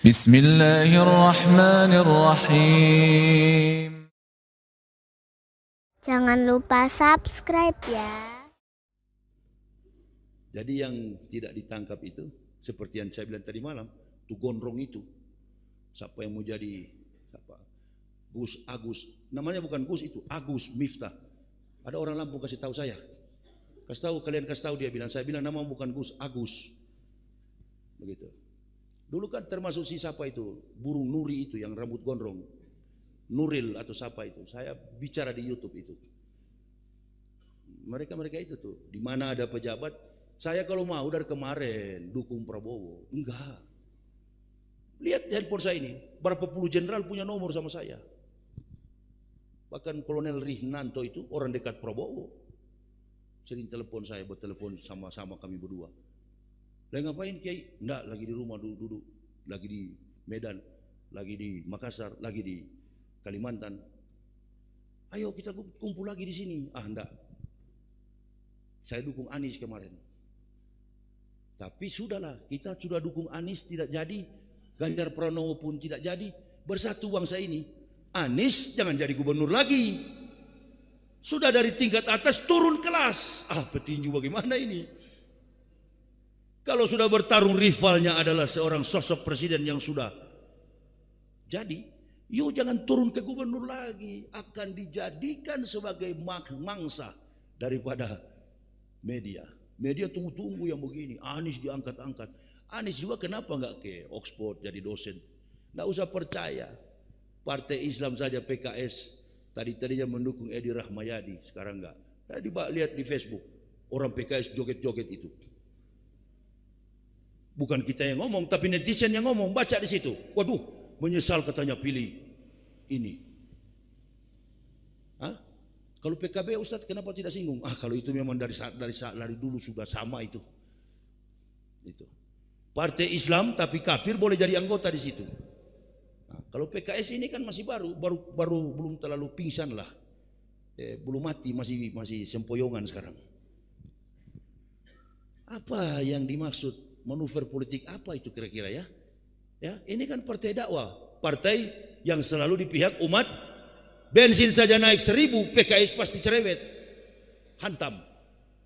Bismillahirrahmanirrahim. Jangan lupa subscribe ya. Jadi yang tidak ditangkap itu, seperti yang saya bilang tadi malam, tuh gondrong itu. Siapa yang mau jadi Gus Agus, namanya bukan Gus itu, Agus Miftah. Ada orang Lampung kasih tahu saya. Kalian kasih tahu dia bilang, saya bilang nama bukan Gus, Agus. Begitu. Dulu kan termasuk si siapa itu, burung nuri itu yang rambut gondrong. Nuril atau siapa itu. Saya bicara di YouTube itu. Mereka itu tuh, di mana ada pejabat, saya kalau mau dari kemarin dukung Prabowo. Enggak. Lihat handphone saya ini, berapa puluh jenderal punya nomor sama saya. Bahkan Kolonel Rihnanto itu orang dekat Prabowo. Sering telepon saya, bertelepon sama-sama kami berdua. Lagi ngapain Kiai? Enggak, lagi di rumah duduk. Lagi di Medan, lagi di Makassar, lagi di Kalimantan. Ayo kita kumpul lagi di sini. Ah enggak. Saya dukung Anies kemarin. Tapi sudahlah, kita sudah dukung Anies tidak jadi. Ganjar Pranowo pun tidak jadi. Bersatu bangsa ini. Anies jangan jadi gubernur lagi. Sudah dari tingkat atas turun kelas. Ah petinju bagaimana ini? Kalau sudah bertarung rivalnya adalah seorang sosok presiden yang sudah jadi, yuk jangan turun ke gubernur lagi. Akan dijadikan sebagai mangsa daripada media. Media tunggu-tunggu yang begini. Anies diangkat-angkat. Anies juga kenapa enggak ke Oxford jadi dosen? Enggak usah percaya. Partai Islam saja PKS. Tadinya mendukung Edi Rahmayadi. Sekarang enggak. Tadi lihat di Facebook. Orang PKS joget-joget itu. Bukan kita yang ngomong, tapi netizen yang ngomong. Baca di situ. Waduh, menyesal katanya pilih ini. Hah? Kalau PKB Ustadz kenapa tidak singgung? Ah kalau itu memang dari dulu sudah sama itu. Itu. Partai Islam tapi kafir boleh jadi anggota di situ. Nah, kalau PKS ini kan masih baru belum terlalu pingsan lah. Belum mati, masih sempoyongan sekarang. Apa yang dimaksud? Manuver politik apa itu kira-kira ya? Ya, ini kan partai dakwah, partai yang selalu di pihak umat. Bensin saja naik 1.000, PKS pasti cerewet, hantam,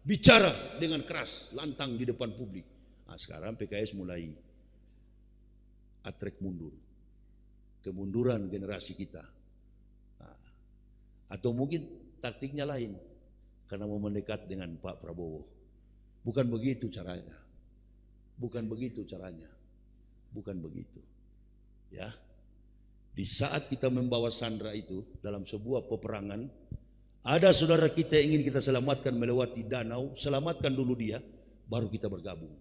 bicara dengan keras, lantang di depan publik. Nah, sekarang PKS mulai atrek mundur, kemunduran generasi kita. Nah, atau mungkin taktiknya lain, karena mau mendekat dengan Pak Prabowo. Bukan begitu caranya. Bukan begitu caranya. Bukan begitu. Ya. Di saat kita membawa sandera itu dalam sebuah peperangan, ada saudara kita yang ingin kita selamatkan melewati danau, selamatkan dulu dia, baru kita bergabung.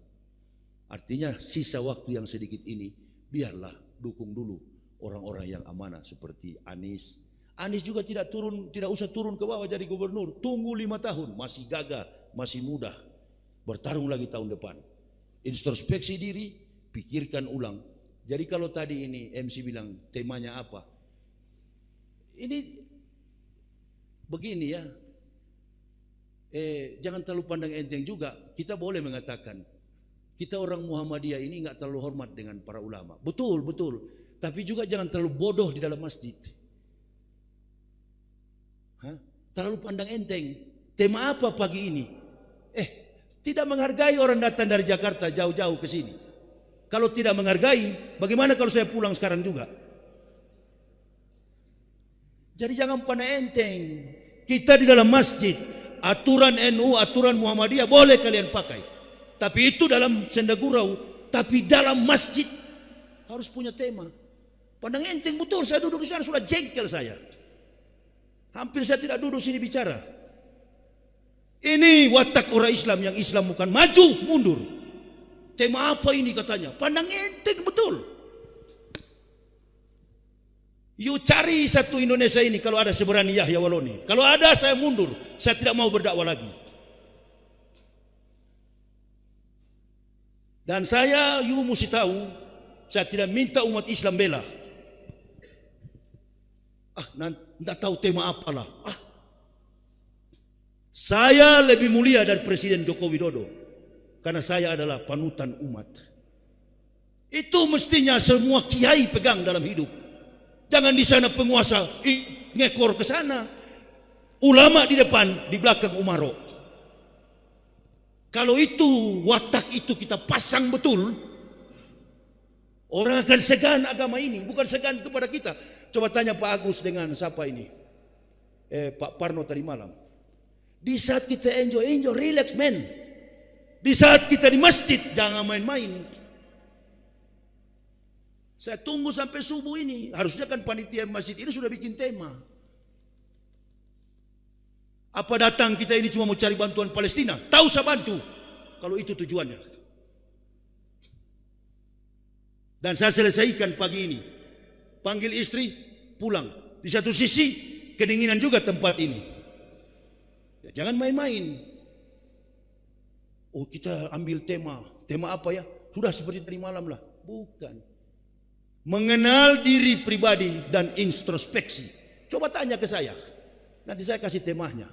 Artinya sisa waktu yang sedikit ini, biarlah dukung dulu orang-orang yang amanah seperti Anies. Anies juga tidak usah turun ke bawah jadi gubernur. Tunggu 5 tahun, masih gagah, masih muda. Bertarung lagi tahun depan. Introspeksi diri, pikirkan ulang. Jadi kalau tadi ini MC bilang temanya apa? Ini begini ya. Jangan terlalu pandang enteng juga. Kita boleh mengatakan kita orang Muhammadiyah ini enggak terlalu hormat dengan para ulama. Betul. Tapi juga jangan terlalu bodoh di dalam masjid. Terlalu pandang enteng. Tema apa pagi ini? Tidak menghargai orang datang dari Jakarta jauh-jauh ke sini. Kalau tidak menghargai, bagaimana kalau saya pulang sekarang juga? Jadi jangan pandang enteng. Kita di dalam masjid, aturan NU, aturan Muhammadiyah boleh kalian pakai. Tapi itu dalam sendagurau, tapi dalam masjid harus punya tema. Pandang enteng betul, saya duduk di sana sudah jengkel saya. Hampir saya tidak duduk sini bicara. Ini watak orang Islam, yang Islam bukan maju, mundur. Tema apa ini katanya? Pandang enteng betul. Yuk cari satu Indonesia ini kalau ada seberani Yahya Waloni. Kalau ada saya mundur, saya tidak mau berdakwah lagi. Dan saya mesti tahu, saya tidak minta umat Islam bela. Tidak tahu tema apalah. Saya lebih mulia dari Presiden Joko Widodo karena saya adalah panutan umat. Itu mestinya semua kiai pegang dalam hidup. Jangan di sana penguasa ngekor ke sana. Ulama di depan, di belakang umaro. Kalau itu watak itu kita pasang betul, orang akan segan agama ini, bukan segan kepada kita. Coba tanya Pak Agus dengan siapa ini? Pak Parno tadi malam. Di saat kita enjoy, relax men. Di saat kita di masjid, jangan main-main. Saya tunggu sampai subuh ini. Harusnya kan panitia masjid ini sudah bikin tema. Apa datang kita ini cuma mau cari bantuan Palestina? Tahu saya bantu. Kalau itu tujuannya. Dan saya selesaikan pagi ini. Panggil istri, pulang. Di satu sisi, kedinginan juga tempat ini. Ya, jangan main-main. Oh, kita ambil tema. Tema apa ya? Sudah seperti tadi malam lah. Bukan. Mengenal diri pribadi dan introspeksi. Coba tanya ke saya. Nanti saya kasih temanya.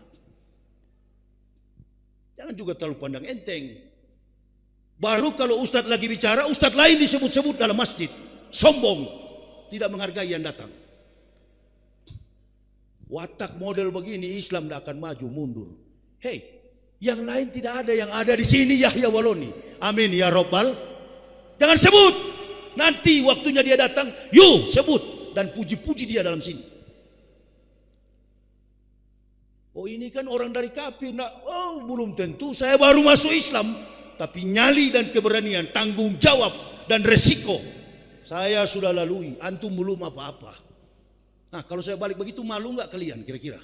Jangan juga terlalu pandang enteng. Baru kalau ustadz lagi bicara, ustadz lain disebut-sebut dalam masjid. Sombong. Tidak menghargai yang datang. Watak model begini Islam tidak akan maju mundur. Hei, yang lain tidak ada, yang ada di sini Yahya Waloni. Amin ya Rabbal. Jangan sebut. Nanti waktunya dia datang, yuk sebut dan puji-puji dia dalam sini. Oh ini kan orang dari kafir. Nah, oh belum tentu. Saya baru masuk Islam, tapi nyali dan keberanian, tanggung jawab dan resiko saya sudah lalui. Antum belum apa-apa. Nah kalau saya balik begitu, malu nggak kalian kira-kira?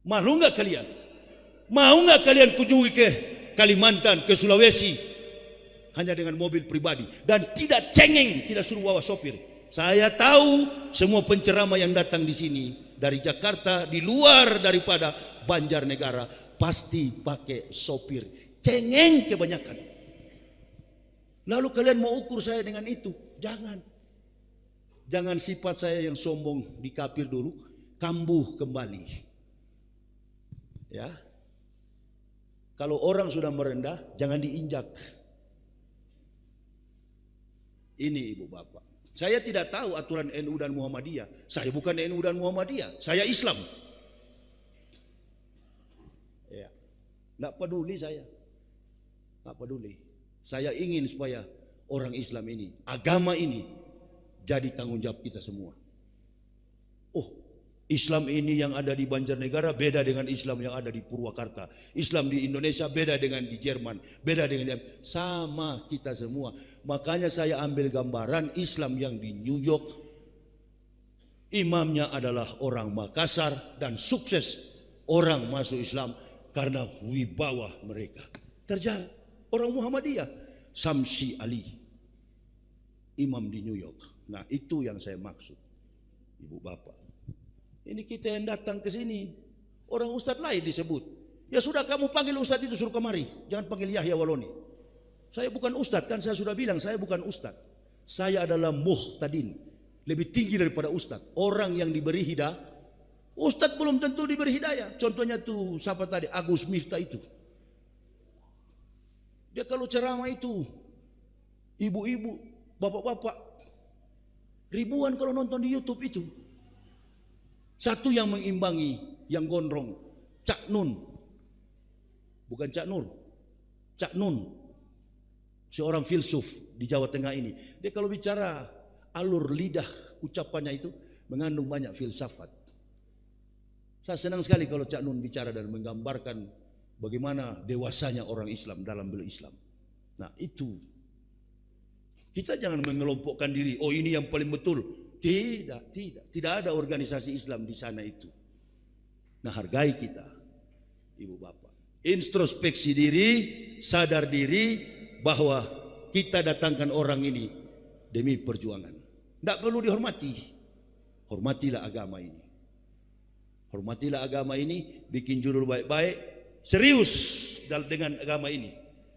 Malu nggak kalian? Mau nggak kalian kunjungi ke Kalimantan, ke Sulawesi hanya dengan mobil pribadi dan tidak cengeng, tidak suruh bawa sopir? Saya tahu semua penceramah yang datang di sini dari Jakarta, di luar daripada Banjarnegara, pasti pakai sopir. Cengeng kebanyakan. Lalu kalian mau ukur saya dengan itu? Jangan. Jangan sifat saya yang sombong di kafir dulu, kambuh kembali. Ya. Kalau orang sudah merendah, jangan diinjak. Ini ibu bapak. Saya tidak tahu aturan NU dan Muhammadiyah. Saya bukan NU dan Muhammadiyah. Saya Islam. Ya. Tidak peduli saya. Tidak peduli. Saya ingin supaya orang Islam ini, agama ini, jadi tanggung jawab kita semua. Oh, Islam ini yang ada di Banjarnegara beda dengan Islam yang ada di Purwakarta. Islam di Indonesia beda dengan di Jerman, beda dengan sama kita semua. Makanya saya ambil gambaran Islam yang di New York. Imamnya adalah orang Makassar dan sukses orang masuk Islam karena wibawa mereka. Terjadi orang Muhammadiyah, Samsi Ali, imam di New York. Nah itu yang saya maksud, ibu bapak. Ini kita yang datang ke sini, orang ustadz lain disebut. Ya sudah kamu panggil ustadz itu suruh kemari, jangan panggil Yahya Waloni. Saya bukan ustadz kan, saya sudah bilang saya bukan ustadz. Saya adalah muhtadin, lebih tinggi daripada ustadz. Orang yang diberi hidayah, ustadz belum tentu diberi hidayah. Contohnya tuh siapa tadi, Agus Miftah itu. Dia kalau ceramah itu, ibu-ibu, bapak-bapak, ribuan kalau nonton di YouTube itu. Satu yang mengimbangi, yang gondrong, Cak Nun. Bukan Cak Nur, Cak Nun. Seorang filsuf di Jawa Tengah ini. Dia kalau bicara alur lidah ucapannya itu mengandung banyak filsafat. Saya senang sekali kalau Cak Nun bicara dan menggambarkan bagaimana dewasanya orang Islam dalam berislam. Nah itu. Kita jangan mengelompokkan diri, oh ini yang paling betul. Tidak, tidak. Tidak ada organisasi Islam di sana itu. Nah hargai kita, ibu bapak. Introspeksi diri, sadar diri bahwa kita datangkan orang ini demi perjuangan. Tidak perlu dihormati. Hormatilah agama ini. Hormatilah agama ini, bikin judul baik-baik. Serius dengan agama ini.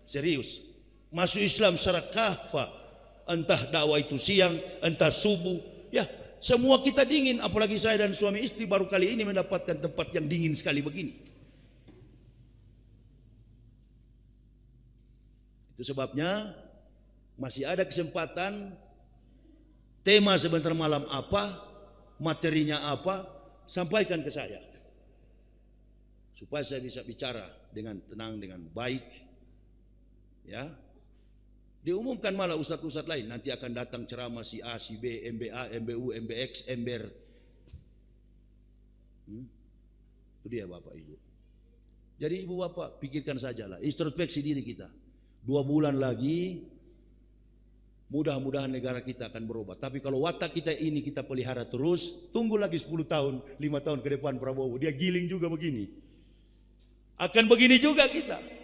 Serius. Masuk Islam secara kafah. Entah dakwah itu siang, entah subuh. Ya, semua kita dingin. Apalagi saya dan suami istri baru kali ini mendapatkan tempat yang dingin sekali begini. Itu sebabnya masih ada kesempatan. Tema sebentar malam apa, materinya apa, sampaikan ke saya. Supaya saya bisa bicara dengan tenang, dengan baik. Ya. Diumumkan malah ustadz-ustadz lain, nanti akan datang ceramah si A, si B, MBA, MBU, MBX, Ember. Itu dia Bapak Ibu. Jadi Ibu Bapak pikirkan sajalah, introspeksi diri kita. 2 bulan lagi, mudah-mudahan negara kita akan berubah. Tapi kalau watak kita ini kita pelihara terus, tunggu lagi 10 tahun, 5 tahun ke depan Prabowo, dia giling juga begini. Akan begini juga kita.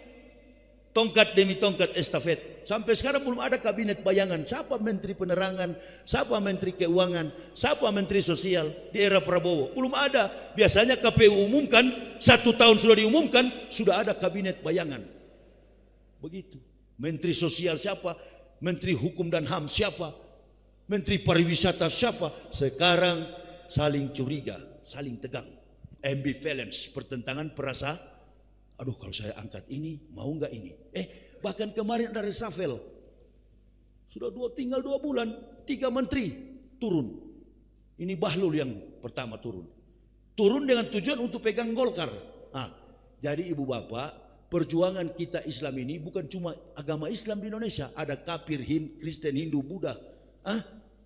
Tongkat demi tongkat estafet. Sampai sekarang belum ada kabinet bayangan. Siapa menteri penerangan, siapa menteri keuangan, siapa menteri sosial di era Prabowo. Belum ada. Biasanya KPU umumkan, 1 tahun sudah diumumkan, sudah ada kabinet bayangan. Begitu. Menteri sosial siapa, menteri hukum dan HAM siapa, menteri pariwisata siapa. Sekarang saling curiga, saling tegang. Ambivalence, pertentangan perasa. Aduh kalau saya angkat ini, mau nggak ini? Bahkan kemarin ada reshuffle. Sudah tinggal 2 bulan, 3 menteri turun. Ini Bahlul yang pertama turun. Turun dengan tujuan untuk pegang Golkar. Jadi ibu bapak, perjuangan kita Islam ini bukan cuma agama Islam di Indonesia. Ada kafir, Kristen, Hindu, Buddha.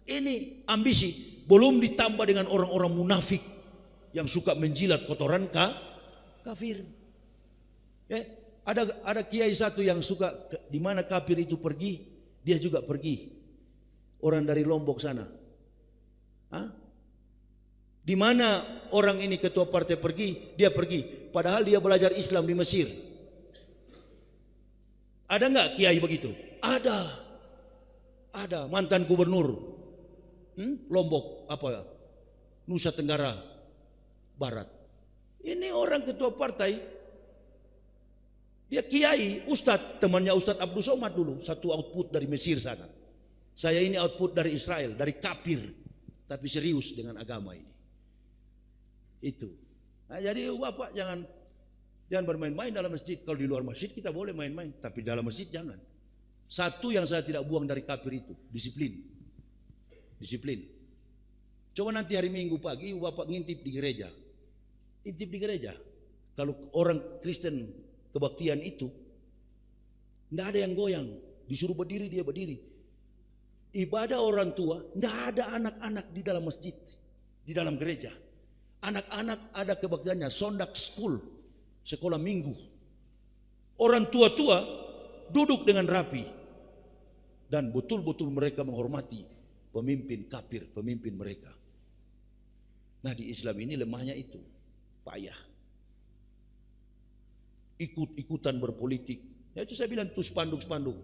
Ini ambisi. Belum ditambah dengan orang-orang munafik yang suka menjilat kotoran kafir. Ada kiai satu yang suka di mana kafir itu pergi, dia juga pergi. Orang dari Lombok sana. Di mana orang ini ketua partai pergi, dia pergi. Padahal dia belajar Islam di Mesir. Ada nggak kiai begitu? Ada mantan gubernur Lombok Nusa Tenggara Barat. Ini orang ketua partai. Dia kiai, ustadz, temannya Ustadz Abdul Somad dulu, satu output dari Mesir sana. Saya ini output dari Israel, dari kafir, tapi serius dengan agama ini. Itu. Jadi Bapak jangan bermain-main dalam masjid. Kalau di luar masjid kita boleh main-main, tapi dalam masjid jangan. Satu yang saya tidak buang dari kafir itu, disiplin. Disiplin. Coba nanti hari Minggu pagi Bapak ngintip di gereja. Intip di gereja. Kalau orang Kristen kebaktian itu tidak ada yang goyang, disuruh berdiri dia berdiri. Ibadah orang tua, tidak ada anak-anak di dalam masjid, di dalam gereja. Anak-anak ada kebaktiannya, Sunday school, sekolah minggu. Orang tua-tua duduk dengan rapi dan betul-betul mereka menghormati pemimpin kafir, pemimpin mereka. Nah di Islam ini lemahnya itu, payah. Ikut-ikutan berpolitik. Ya itu saya bilang tuh spanduk-spanduk.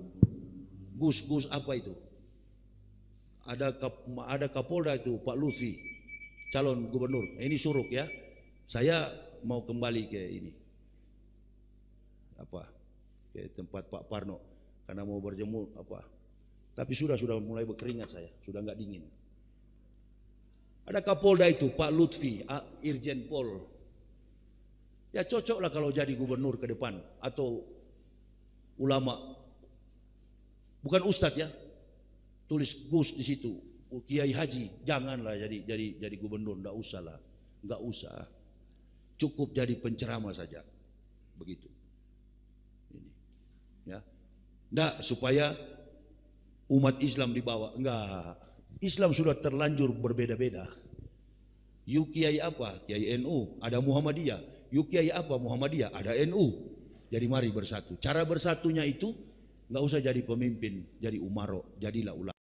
Gus apa itu? Ada Kapolda itu Pak Lutfi, calon gubernur. Ini suruk ya. Saya mau kembali ke ini. Ke tempat Pak Parno karena mau berjemur Tapi sudah mulai berkeringat saya, sudah enggak dingin. Ada Kapolda itu Pak Lutfi, Irjen Pol. Ya cocoklah kalau jadi gubernur ke depan atau ulama. Bukan ustadz ya. Tulis Gus di situ. Kiai Haji, janganlah jadi gubernur, enggak usah lah. Enggak usah. Cukup jadi penceramah saja. Begitu. Ini. Ya. Enggak supaya umat Islam dibawa. Enggak. Islam sudah terlanjur berbeda-beda. Yuk kiai apa? Kiai NU, ada Muhammadiyah. Yuk kiai apa? Muhammadiyah, ada NU. Jadi mari bersatu. Cara bersatunya itu nggak usah jadi pemimpin, jadi umaro, jadilah ulama.